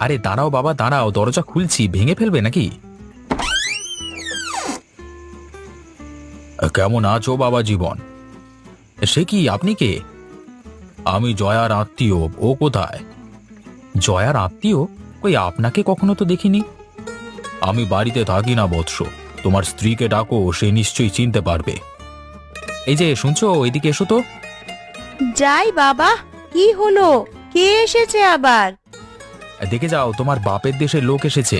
আরে দাঁড়াও বাবা, দাঁড়াও, দরজা খুলছি, ভেঙে ফেলবে নাকি? কেমন আছো বাবা জীবন? সে কি, আপনি কে? আমি জয়ার আত্মীয়। ও কোথায়? জয়ার আত্মীয়? কই, আপনাকে কখনো তো দেখিনি। আমি বাড়িতে থাকি না বৎস, তোমার স্ত্রীকে ডাকো, সে নিশ্চয়ই চিনতে পারবে। এই যে শুনছো, এদিকে এসো তো। যাই বাবা, কি হলো? কে এসেছে আবার? দেখে যাও, তোমার বাপের দেশের লোক এসেছে।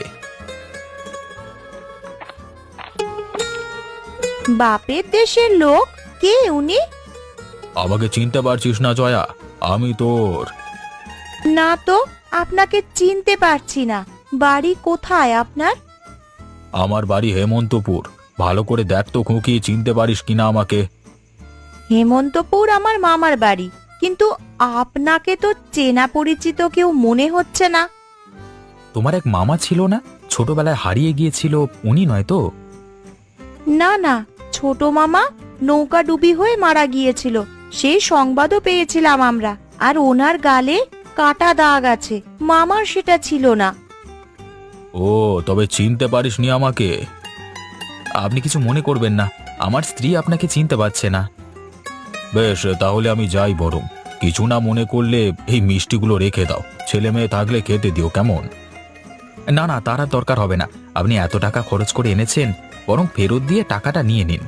বাপের দেশের লোক? কে উনি? আমাকে চিনতে পারছিস না জয়া? আমি তোর। না তো, আপনাকে চিনতে পারছি না। বাড়ি কোথায় আপনার? আমার বাড়ি হেমন্তপুর। ভালো করে দেখ তো খুঁকি, চিনতে পারিস কিনা আমাকে। হেমন্তপুর আমার মামার বাড়ি, কিন্তু আপনাকে তো চেনা পরিচিত কেউ মনে হচ্ছে না। তোমার এক মামা ছিল না, ছোটবেলায় হারিয়ে গিয়েছিল, উনি নয় তো? না না, ছোট মামা নৌকা ডুবি হয়ে মারা গিয়েছিল, সেই সংবাদও পেয়েছিলাম আমরা। আর ওনার গালে কাটা দাগ আছে, মামার সেটা ছিল না। ও, তবে চিনতে পারিসনি আমাকে? আপনি কিছু মনে করবেন না, আমার স্ত্রী আপনাকে চিনতে পারছে না। বেশ, তাহলে আমি যাই, বরং কিছু না মনে করলে এই মিষ্টিগুলো রেখে দাও, ছেলে মেয়ে থাকলে খেতে দিও, কেমন? না না, তার আর দরকার হবে না। আপনি এত টাকা খরচ করে এনেছেন, বরং ফেরত দিয়ে টাকাটা নিয়ে নিন।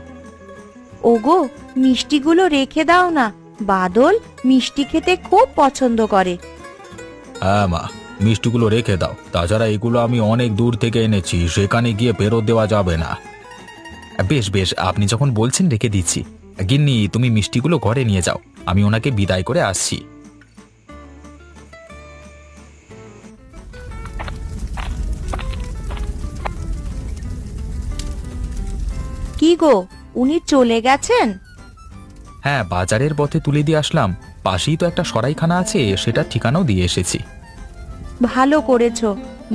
ওগো, মিষ্টিগুলো রেখে দাও না, বাদল মিষ্টি খেতে খুব পছন্দ করে। হ্যাঁ মা, মিষ্টিগুলো রেখে দাও, তাছাড়া এগুলো আমি অনেক দূর থেকে এনেছি, সেখানে গিয়ে ফেরত দেওয়া যাবে না। বেশ বেশ, আপনি যখন বলছেন রেখে দিচ্ছি। গিন্নি, তুমি মিষ্টিগুলো ঘরে নিয়ে যাও, আমি ওনাকে বিদায় করে আসছি। কি গো, উনি চলে গেছেন? হ্যাঁ, বাজারের পথে তুলে দিয়ে আসলাম, পাশেই তো একটা সরাইখানা আছে, সেটার ঠিকানাও দিয়ে এসেছি। ভালো করেছো,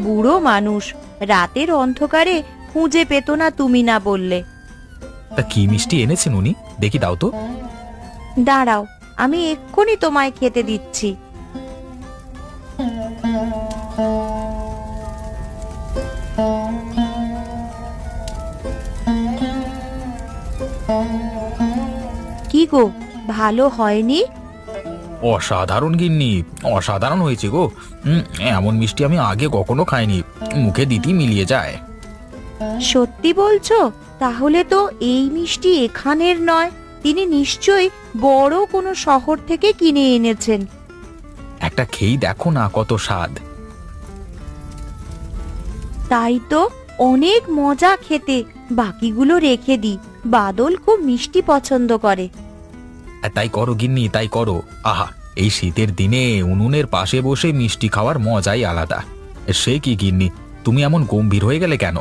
বুড়ো মানুষ, রাতের অন্ধকারে খুঁজে পেত না তুমি না বললে। তা কি মিষ্টি এনেছেন উনি, দেখি দাও তো। দাঁড়াও, আমি এক্ষুনি তোমায় খেতে দিচ্ছি। কি গো, ভালো হয়নি? অসাধারণ গিন্নি, অসাধারণ হয়েছে গো। এমন মিষ্টি আমি আগে কখনো খাইনি, মুখে দিতেই মিলিয়ে যায়। সত্যি বলছো? তাহলে তো এই মিষ্টি এখানের নয়, তিনি নিশ্চয়ই বড় কোনো শহর থেকে কিনে এনেছেন। একটা খেয়েই দেখো না, কত স্বাদ। তাই তো, অনেক মজা খেতে। বাকিগুলো রেখে দিই, বাদল খুব মিষ্টি পছন্দ করে। তাই করো গিন্নি, তাই করো। আহা, এই শীতের দিনে উনুনের পাশে বসে মিষ্টি খাওয়ার মজাই আলাদা। সে কি গিন্নি, তুমি এমন গম্ভীর হয়ে গেলে কেন?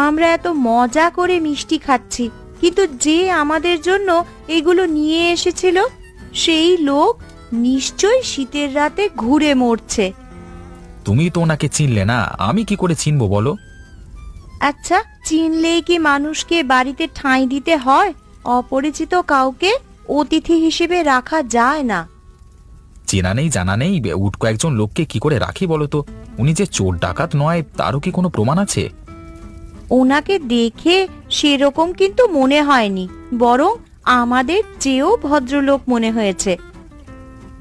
আমরা এত মজা করে মিষ্টি খাচ্ছি, কিন্তু যে আমাদের জন্য এগুলো নিয়ে এসেছিল, সেই লোক নিশ্চয়ই শীতের রাতে ঘুরে মরছে। তুমি তো ওনাকে চিনলে না, আমি কি করে চিনবো বলো? আচ্ছা, চিনলেই কি মানুষকে বাড়িতে ঠাঁই দিতে হয়? অপরিচিত কাউকে অতিথি হিসেবে রাখা যায় না। চেনা নেই জানা নেই উটকো একজন লোককে কি করে রাখি বলো তো? উনি যে চোর ডাকাত নয়, তারও কি কোনো প্রমাণ আছে? ওনাকে দেখে সেরকম কিন্তু মনে হয়নি, বরং আমাদের চেয়েও ভদ্রলোক মনে হয়েছে।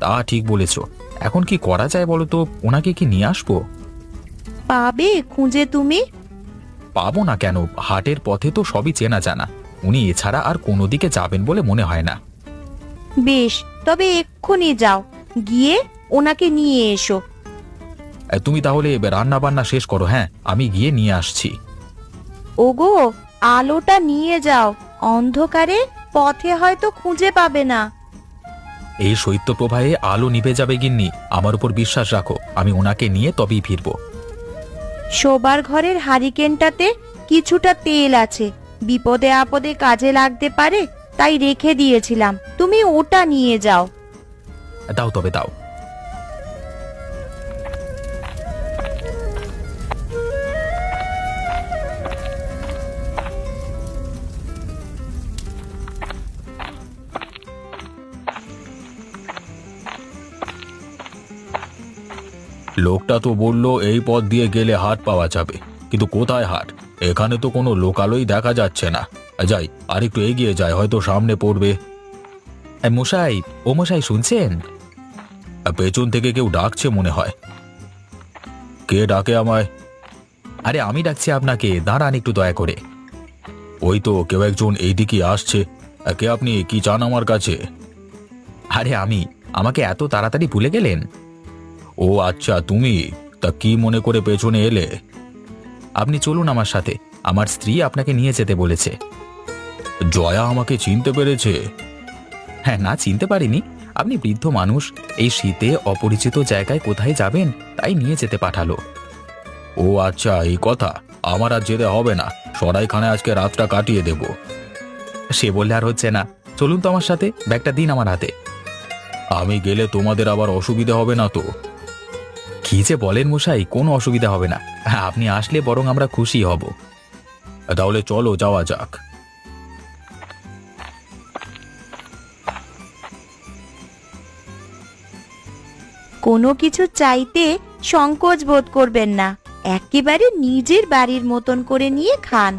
তা ঠিক বলেছ। এখন কি করা যায় বলো তো, ওনাকে কি নিয়ে আসবো? পাবে খুঁজে তুমি? পাবো না কেন, হাটের পথে তো সবই চেনা জানা। উনি এছাড়া আর কোনো দিকে যাবেন বলে মনে হয় না। বেশ, তবে এক্ষুনি যাও, গিয়ে ওনাকে নিয়ে এসো। তুমি তাহলে রান্না বান্না শেষ করো, হ্যাঁ আমি গিয়ে নিয়ে আসছি। ওগো, আলোটা নিয়ে যাও, অন্ধকারে পথে হয়তো খুঁজে পাবে না। এই শৈত্যপ্রবাহে আলো নিভে যাবে গিন্নি, আমার উপর বিশ্বাস রাখো, আমি ওনাকে নিয়ে তবেই ফিরবো। শোবার ঘরের হারিকেনটাতে কিছুটা তেল আছে, বিপদে আপদে কাজে লাগতে পারে, তাই রেখে দিয়েছিলাম, তুমি ওটা নিয়ে যাও। দাও তবে দাও। লোকটা তো বলল এই পথ দিয়ে গেলে হাট পাওয়া যাবে, কিন্তু কোথায় হাট? এখানে তো কোনো লোকালই দেখা যাচ্ছে না। যাই, আর একটু এগিয়ে যায়, হয়তো সামনে পড়বে। মশাই, ও মশাই শুনছেন? পেছন থেকে কেউ ডাকছে মনে হয়। কে ডাকে আমায়? আরে আমি ডাকছি আপনাকে, দাঁড়ান একটু দয়া করে। ওই তো কেউ একজন এইদিকে আসছে। কে আপনি? কি চান আমার কাছে? আরে আমি, আমাকে এত তাড়াতাড়ি ভুলে গেলেন? ও আচ্ছা, তুমি। তা কি মনে করে পেছনে এলে? আপনি চলুন আমার সাথে, আমার স্ত্রী আপনাকে নিয়ে যেতে বলেছে। জয়া আমাকে চিনতে পেরেছে? হ্যাঁ, না চিনতে পারিনি। আপনি বৃদ্ধ মানুষ, এই শীতে অপরিচিত জায়গায় কোথায় যাবেন, তাই নিয়ে যেতে পাঠালো। ও আচ্ছা, এই কথা। আমার আর যেতে হবে না, সরাইখানে আজকে রাতটা কাটিয়ে দেব। সে বললে আর হচ্ছে না, চলুন তো আমার সাথে, ব্যাগটা দিন আমার হাতে। আমি গেলে তোমাদের আবার অসুবিধা হবে না তো? কি যে বলেন মশাই, কোনো অসুবিধা হবে না, আপনি আসলে বরং আমরা খুশি হব। তাহলে চলো, যাওয়া যাক। কোনো কিছু চাইতে সংকোচ বোধ করবেন না, একেবারে নিজের বাড়ির মতন করে নিয়ে খান।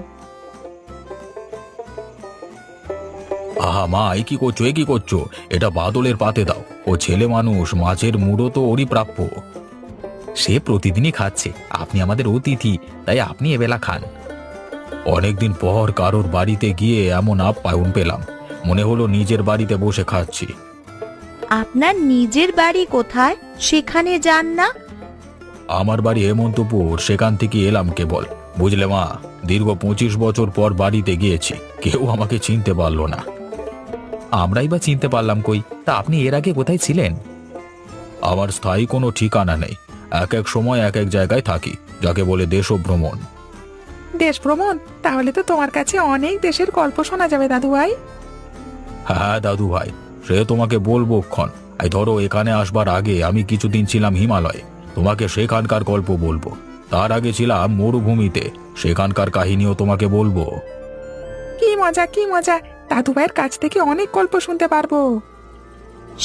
আহা মা, এই কি করছো, কি করছো? এটা বাদলের পাতে দাও, ও ছেলে মানুষ, মাছের মুড়ো তো ওরই প্রাপ্য। সে প্রতিদিনই খাচ্ছে, আপনি আমাদের অতিথি, তাই আপনি এবেলা খান। অনেকদিন পর কারোর বাড়িতে গিয়ে এমন আপ্যায়ন পেলাম, মনে হলো নিজের বাড়িতে বসে খাচ্ছি। আপনার নিজের বাড়ি কোথায়, সেখানে যান না? আমার বাড়ি হেমন্তপুর, সেখান থেকে এলাম কেবল, বুঝলে মা। দীর্ঘ 25 বছর পর বাড়িতে গিয়েছি, কেউ আমাকে চিনতে পারলো না। আমরাই বা চিনতে পারলাম কই? তা আপনি এর আগে কোথায় ছিলেন? আমার স্থায়ী কোনো ঠিকানা নেই, এক এক সময় এক এক জায়গায় থাকি, যাকে বলে দেশভ্রমণ। দেশ ভ্রমণ? তাহলে তো তোমার কাছে অনেক দেশের গল্প শোনা যাবে দাদু ভাই। হ্যাঁ দাদু ভাই, সে তোমাকে বলবো ক্ষণ। এই ধরো, এখানে আসবার আগে আমি কিছুদিন ছিলাম হিমালয়ে, তোমাকে সেখানকার গল্প বলবো। তার আগে ছিলাম মরুভূমিতে, সেখানকার কাহিনীও তোমাকে বলবো। কি মজা, কি মজা! দাদু ভাইয়ের কাছ থেকে অনেক গল্প শুনতে পারবো।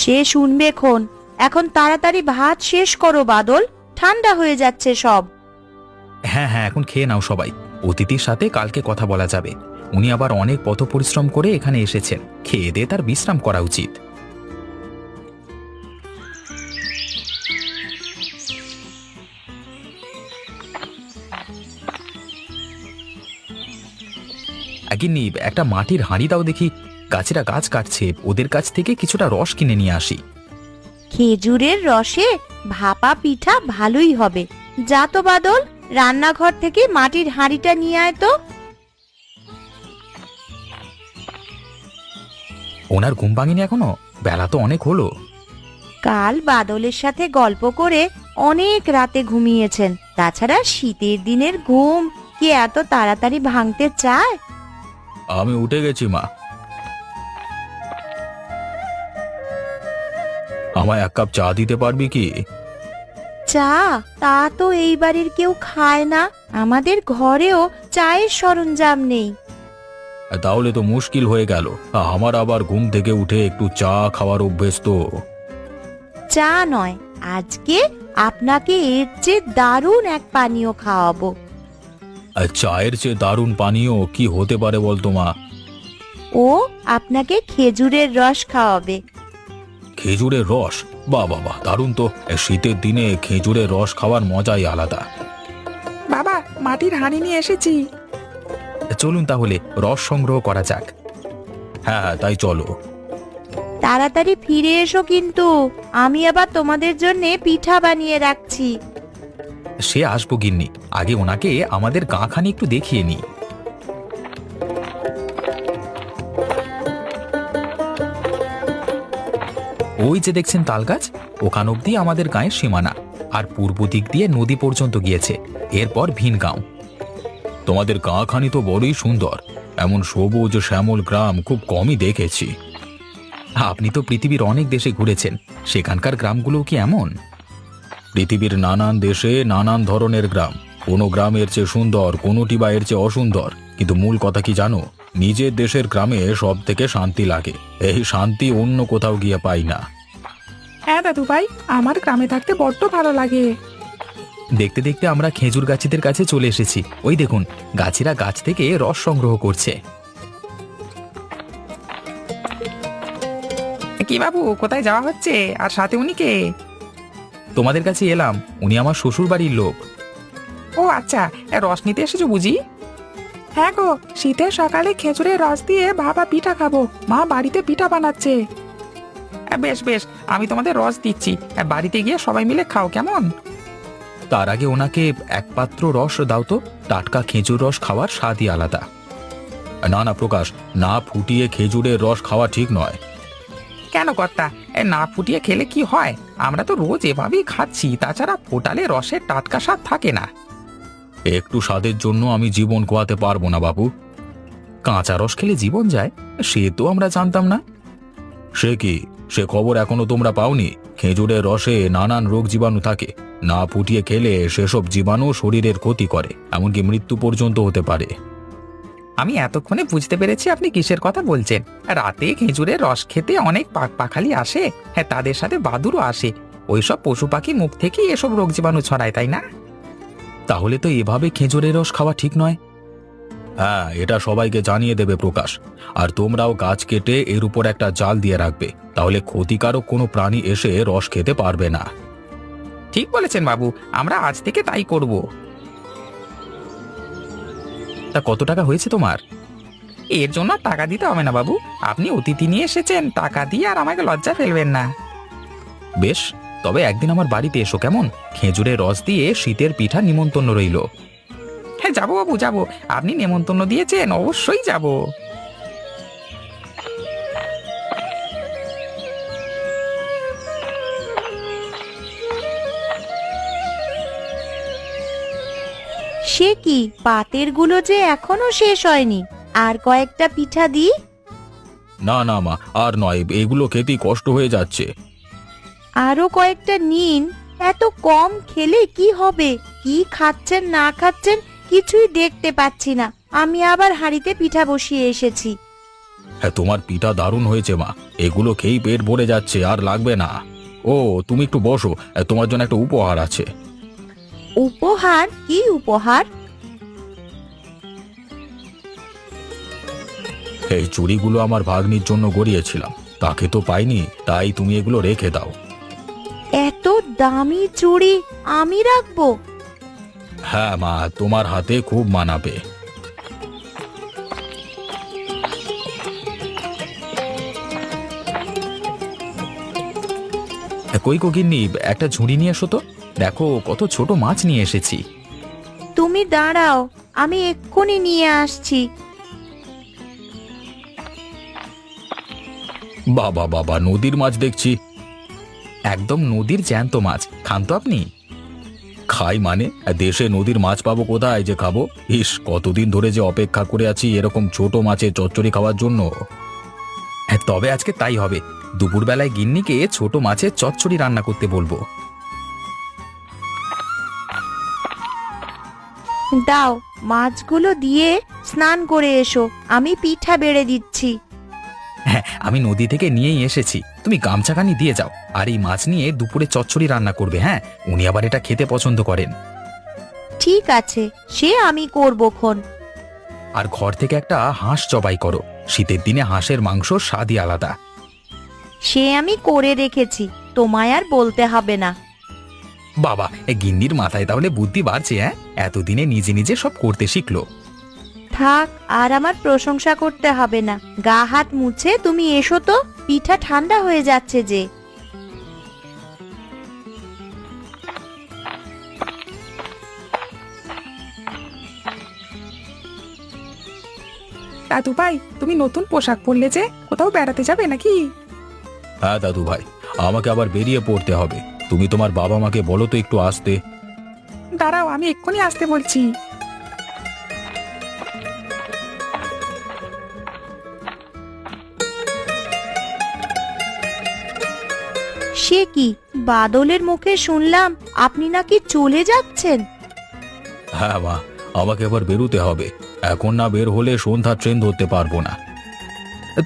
সে শুনবে খন, এখন তাড়াতাড়ি ভাত শেষ করো বাদল, ঠান্ডা হয়ে যাচ্ছে সব। হ্যাঁ হ্যাঁ, এখন খেয়ে নাও সবাই, অতিথির সাথে কালকে কথা বলা যাবে। উনি আবার অনেক পথ পরিশ্রম করে এখানে এসেছেন, খেয়ে দিয়ে তার বিশ্রাম করা উচিত। গিন্নি, একটা মাটির হাঁড়ি দাও দেখি, গাছেরা গাছ কাটছে, ওদের কাছ থেকে কিছুটা রস কিনে নিয়ে আসি। খেজুরের রসে ভাপা পিঠা ভালোই হবে। যা তো বাদল, রান্নাঘর থেকে মাটির হাঁড়িটা নিয়ে আয় তো। ওনার ঘুম ভাঙেনি এখনো? বেলা তো অনেক হলো। কাল বাদলের সাথে গল্প করে অনেক রাতে ঘুমিয়েছেন, তাছাড়া শীতের দিনের ঘুম কি এত তাড়াতাড়ি ভাঙতে চায়? আমি উঠে গেছি মা। আমায় এক কাপ চা দিতে পারবি কি? চা? তা তো এই বাড়ির কেউ খায় না, আমাদের ঘরেও চায়ের সরঞ্জাম নেই। তাহলে তো মুশকিল হয়ে গেল, আমার আবার ঘুম থেকে উঠে একটু চা খাওয়ার অভ্যেস তো। চা নয়, আজকে আপনাকে এর চেয়ে দারুণ এক পানীয় খাওয়াবো। আর চায়ের চেয়ে দারুণ পানীয় কি হতে পারে বলতো মা? ও আপনাকে খেজুরের রস খাওয়াবে। খেজুরের রস? বাহ বাহ বাহ, দারুণ তো। শীতের দিনে খেজুরের রস খাওয়ার মজাই আলাদা। বাবা, মাটির হাঁড়ি নিয়ে এসেছি। চলুন তাহলে রস সংগ্রহ করা যাক। হ্যাঁ হ্যাঁ, তাই চলো। তাড়াতাড়ি ফিরে এসো কিন্তু, আমি আবার তোমাদের জন্য পিঠা বানিয়ে রাখছি। সে আসবো গিন্নি, আগে ওনাকে আমাদের গাঁখানি একটু দেখিয়ে নি। ওই যে দেখছেন তাল গাছ, ওখান অব্দি আমাদের গাঁয়ের সীমানা, আর পূর্ব দিক দিয়ে নদী পর্যন্ত গিয়েছে, এরপর ভিনগাঁও। তোমাদের গাঁখানি তো বড়ই সুন্দর, এমন সবুজ শ্যামল গ্রাম খুব কমই দেখেছি। আপনি তো পৃথিবীর অনেক দেশে ঘুরেছেন, সেখানকার গ্রামগুলো কি এমন? পৃথিবীর নানান দেশে নানান ধরনের গ্রাম, কোনো গ্রামের চেয়ে সুন্দর, কোনোটি বা এর চেয়ে অসুন্দর, কিন্তু মূল কথা কি জানো? নিজের দেশের গ্রামে সব থেকে শান্তি লাগে, এই শান্তি অন্য কোথাও গিয়ে পাই না। হ্যাঁ দাদু ভাই, আমার গ্রামে থাকতে বড্ড ভালো লাগে। দেখতে দেখতে আমরা খেজুর গাছিদের কাছে চলে এসেছি। ওই দেখুন, গাছিরা গাছ থেকে রস সংগ্রহ করছে। কি বাবু, কোথায় যাওয়া হচ্ছে? আর সাথে উনি কে? তোমাদের কাছে এলাম, উনি আমার শ্বশুর বাড়ির লোক। ও আচ্ছা, রস নিতে এসেছো বুঝি? হ্যাঁ গো, শীতের সকালে খেজুরের রস দিয়ে ভাপা পিঠা খাবো। মা বাড়িতে পিঠা বানাচ্ছে। বেশ বেশ, আমি তোমাদের রস দিচ্ছি। বাড়িতে গিয়ে সবাই মিলে খাও, কেমন? তার আগে ওনাকে এক পাত্র রস দাও তো। টাটকা খেজুর রস খাওয়ার স্বাদই আলাদা। না না প্রকাশ, না ফুটিয়ে খেজুরের রস খাওয়া ঠিক নয়। কেন কর্তা, না ফুটিয়ে খেলে কি হয়? আমরা তো রোজ এভাবেই খাচ্ছি। তাছাড়া ফোটালে রসের টাটকা স্বাদ থাকে না। একটু স্বাদের জন্য আমি জীবন খোয়াতে পারবো না বাবু। কাঁচা রস খেলে জীবন যায়, সে তো আমরা জানতাম না। সে কি, সে খবর এখনো তোমরা পাওনি? খেজুরের রসে নানান রোগ জীবাণু থাকে, না ফুটিয়ে খেলে সেসব জীবাণু শরীরের ক্ষতি করে, এমনকি মৃত্যু পর্যন্ত হতে পারে। আমি এতক্ষণে বুঝতে পেরেছি আপনি কিসের কথা বলছেন। রাতে খেজুরের রস খেতে অনেক পাখালি আসে। হ্যাঁ, তাদের সাথে বাদুড়ও আসে। ওইসব পশু পাখি মুখ থেকেই এসব রোগ জীবাণু ছড়ায়, তাই না? তাহলে তো এভাবে খেজুরের রস খাওয়া ঠিক নয়। হ্যাঁ, এটা সবাইকে জানিয়ে দেবে প্রকাশ। আর তোমরাও গাছ কেটে এর উপর একটা জাল দিয়ে রাখবে, তাহলে ক্ষতিকারক কোনো প্রাণী এসে রস খেতে পারবে না। ঠিক বলেছেন বাবু, আমরা আজ থেকে তাই করব। তা কত টাকা হয়েছে তোমার? এর জন্য টাকা দিতে হবে না বাবু। আপনি অতিথি নিয়ে এসেছেন, টাকা দিয়ে আর আমাকে লজ্জা ফেলবেন না। বেশ, তবে একদিন আমার বাড়িতে এসো, কেমন? খেজুরের রস দিয়ে শীতের পিঠা নিমন্ত্রণ রইল। হ্যাঁ যাবো বাবু, যাবো। আপনি নেমন্তন্ন দিয়েছেন, অবশ্যই যাব। সে কি, পাতের গুলো যে এখনো শেষ হয়নি। আর কয়েকটা পিঠা দিই। না না মা, আর নয়, এগুলো খেতেই কষ্ট হয়ে যাচ্ছে। আরো কয়েকটা নিন। এত কম খেলে কি হবে? কি খাচ্ছেন না খাচ্ছেন কিছুই দেখতে পাচ্ছি না। আমি আবার হাঁড়িতে পিঠা বসিয়ে এসেছি। হ্যাঁ, তোমার পিঠা দারুণ হয়েছে মা, এগুলো খেয়েই পেট ভরে যাচ্ছে, আর লাগবে না। ও, তুমি একটু বসো, তোমার জন্য একটা উপহার আছে। উপহার? কি উপহার? এই চুড়িগুলো আমার ভাগ্নির জন্য গড়িয়েছিলাম, তাকে তো পাইনি, তাই তুমি এগুলো রেখে দাও। এত দামি চুড়ি আমি রাখবো? হ্যাঁ মা, তোমার হাতে খুব মানাবে। কই কো গিন্নি, একটা ঝুড়ি নিয়ে এসো তো। দেখো কত ছোট মাছ নিয়ে এসেছি। তুমি দাঁড়াও, আমি এক্ষুনি নিয়ে আসছি। বাবা বাবা, নদীর মাছ দেখছি। একদম নদীর জ্যান্ত মাছ, খান তো আপনি? খাই মানে, দেশে নদীর মাছ পাবো কোথায় যে খাবো? ইস, কতদিন ধরে যে অপেক্ষা করে আছি এরকম ছোট মাছের চচ্চড়ি খাওয়ার জন্য। হ্যাঁ, তবে আজকে তাই হবে। দুপুরবেলায় গিন্নিকে ছোট মাছের চচ্চড়ি রান্না করতে বলবো। দাও, মাছগুলো দিয়ে স্নান করে এসো, আমি পিঠা বেড়ে দিচ্ছি। হ্যাঁ, আমি নদী থেকে নিয়েই এসেছি, তুমি গামছাখানি দিয়ে যাও। আর এই মাছ নিয়ে দুপুরে চচ্চড়ি রান্না করবে। হ্যাঁ, উনি আবার এটা খেতে পছন্দ করেন। ঠিক আছে, সে আমি করবক্ষণ। আর ঘর থেকে একটা হাঁস জবাই করো, শীতের দিনে হাঁসের মাংস স্বাদই আলাদা। সে আমি করে রেখেছি, তোমায় আর বলতে হবে না। বাবা, গিন্নির মাথায় তাহলে বুদ্ধি বাড়ছে। হ্যাঁ, এতদিনে নিজে নিজে সব করতে শিখলো। থাক, আর আমার প্রশংসা করতে হবে না। গা হাত মুছে তুমি এসো তো, পিঠা ঠান্ডা হয়ে যাচ্ছে যে। দাদু ভাই, তুমি নতুন পোশাক পরলে যে, কোথাও বেড়াতে যাবে নাকি? হ্যাঁ দাদু ভাই, আমাকে আবার বেরিয়ে পড়তে হবে। তুমি তোমার বাবা মাকে বলো তো একটু আসতে। দাঁড়াও, আমি এক্ষুনি আসতে বলছি। সে কি, বাদলের মুখে শুনলাম আপনি নাকি চলে যাচ্ছেন? হ্যাঁ মা, আমাকে এবার বেরোতে হবে। এখন না বের হলে সন্ধ্যা ট্রেন ধরতে পারবো না।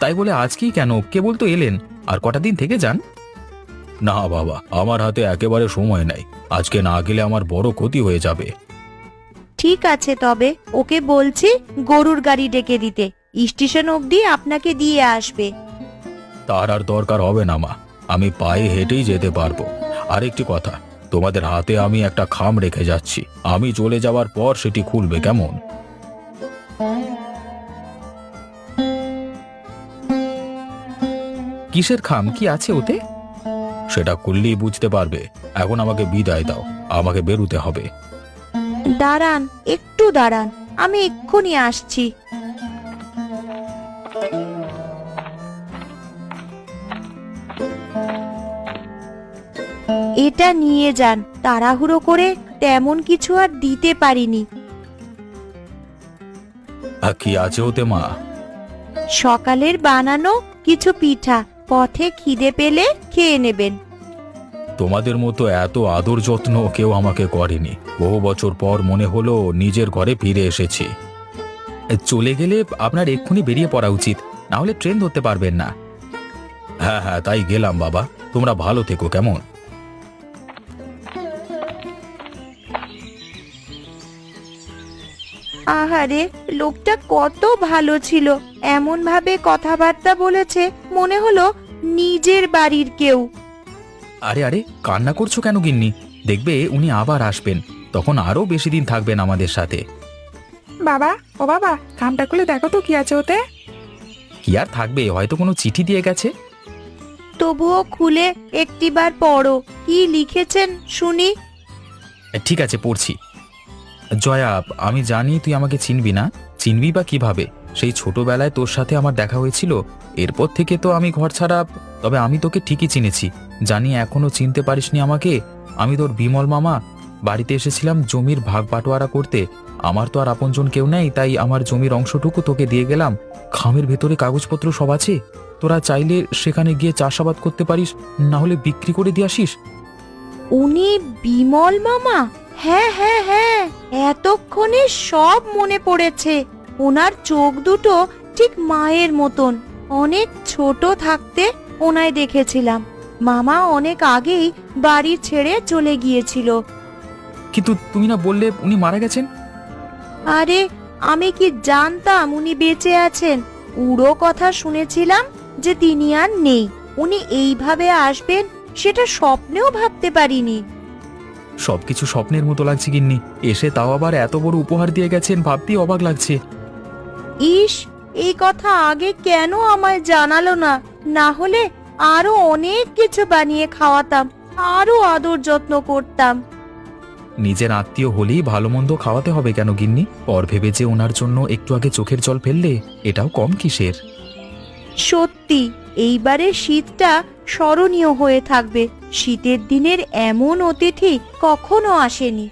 তাই বলে আজকেই কেন, কেবল তো এলেন, আর কটা দিন থেকে যান। না বাবা, আমার হাতে একেবারে সময় নেই। আজকে না গেলে আমার বড় ক্ষতি হয়ে যাবে। ঠিক আছে, তবে ওকে বলছি গরুর গাড়ি ডেকে দিতে, স্টেশন অবধি আপনাকে দিয়ে আসবে। তার আর দরকার হবে না মা, আমি পায়ে হেঁটেই যেতে পারবো। আরেকটি কথা, তোমাদের হাতে আমি একটা খাম রেখে যাচ্ছি, আমি চলে যাওয়ার পর সেটি খুলবে, কেমন? কিসের খাম? কি আছে ওতে? সেটা খুললেই বুঝতে পারবে। এখন আমাকে বিদায় দাও, আমাকে বেরুতে হবে। দাঁড়ান, একটু দাঁড়ান, আমি এক্ষুনি আসছি। এটা নিয়ে যান, তাড়াহুড়ো করে তেমন কিছু আর দিতে পারিনি। কি আছে ওতে মা? সকালের বানানো কিছু পিঠা, পথে খিদে পেলে খেয়ে নেবেন। তোমাদের মতো এত আদর যত্ন কেউ আমাকে করেনি। বহু বছর পর মনে হলো নিজের ঘরে ফিরে এসেছি। চলে গেলে আপনার এক্ষুনি বেরিয়ে পড়া উচিত, না হলে ট্রেন ধরতে পারবেন না। হ্যাঁ হ্যাঁ, তাই গেলাম বাবা, তোমরা ভালো থেকো, কেমন? আহারে, লোকটা কত ভালো ছিল, এমন ভাবে কথাবার্তা বলেছে মনে হলো নিজের বাড়ির কেউ। আরে আরে, কান্না করছো কেন গিন্নি? দেখবে উনি আবার আসবেন, তখন আরো বেশি দিন থাকবেন আমাদের সাথে। বাবা, ও বাবা, খামটা খুলে দেখো তো কি আছে ওতে। কি আর থাকবে, হয়তো কোনো চিঠি দিয়ে গেছে। তবুও খুলে একটিবার পড়ো, কি লিখেছেন শুনি। ঠিক আছে, পড়ছি। জয়া, আমি জানি তুই আমাকে চিনবি না, চিনবি বা কিভাবে? সেই ছোটবেলায় তোর সাথে আমার দেখা হয়েছিল, এরপর থেকে তো আমি ঘর ছাড়া। তবে আমি তোকে ঠিকই চিনেছি, জানি এখনো চিনতে পারিসনি আমাকে। আমি তোর বিমল মামা, বাড়িতে এসেছিলাম জমির ভাগ বাটোয়ারা করতে। আমার তো আর আপনজন কেউ নেই, তাই আমার জমির অংশটুকু তোকে দিয়ে গেলাম। খামের ভেতরে কাগজপত্র সব আছে, তোরা চাইলে সেখানে গিয়ে চাষাবাদ করতে পারিস, না হলে বিক্রি করে দিয়ে আসিস। উনি বিমল মামা? হ্যাঁ হ্যাঁ হ্যাঁ, এতক্ষণে সব মনে পড়েছে। ওনার চোখ দুটো ঠিক মায়ের মতন। অনেক ছোট থাকতে ওনায় দেখেছিলাম। মামা অনেক আগেই বাড়ি ছেড়ে চলে গিয়েছিল। কিন্তু তুমি না বললে উনি মারা গেছেন? আরে, আমি কি জানতাম উনি বেঁচে আছেন? উড়ো কথা শুনেছিলাম যে তিনি আর নেই। উনি এইভাবে আসবেন সেটা স্বপ্নেও ভাবতে পারিনি। সবকিছু স্বপ্নের মতো লাগছে গিন্নি, এসে তাও আবার এত বড় উপহার দিয়ে গেছেন, ভাবতেই অবাক লাগছে। ইস, এই কথা আগে কেন আমায় জানালো না? না হলে আরো অনেক কিছু বানিয়ে খাওয়াতাম, আরো আদর যত্ন করতাম। নিজের আত্মীয় হলেই ভালো মন্দ খাওয়াতে হবে কেন গিন্নি? পর ভেবে যে ওনার জন্য একটু আগে চোখের জল ফেললে, এটাও কম কিসের? সত্যি, এইবারে শীতটা স্মরণীয় হয়ে থাকবে। শীতের দিনের এমন অতিথি কখনো আসেনি।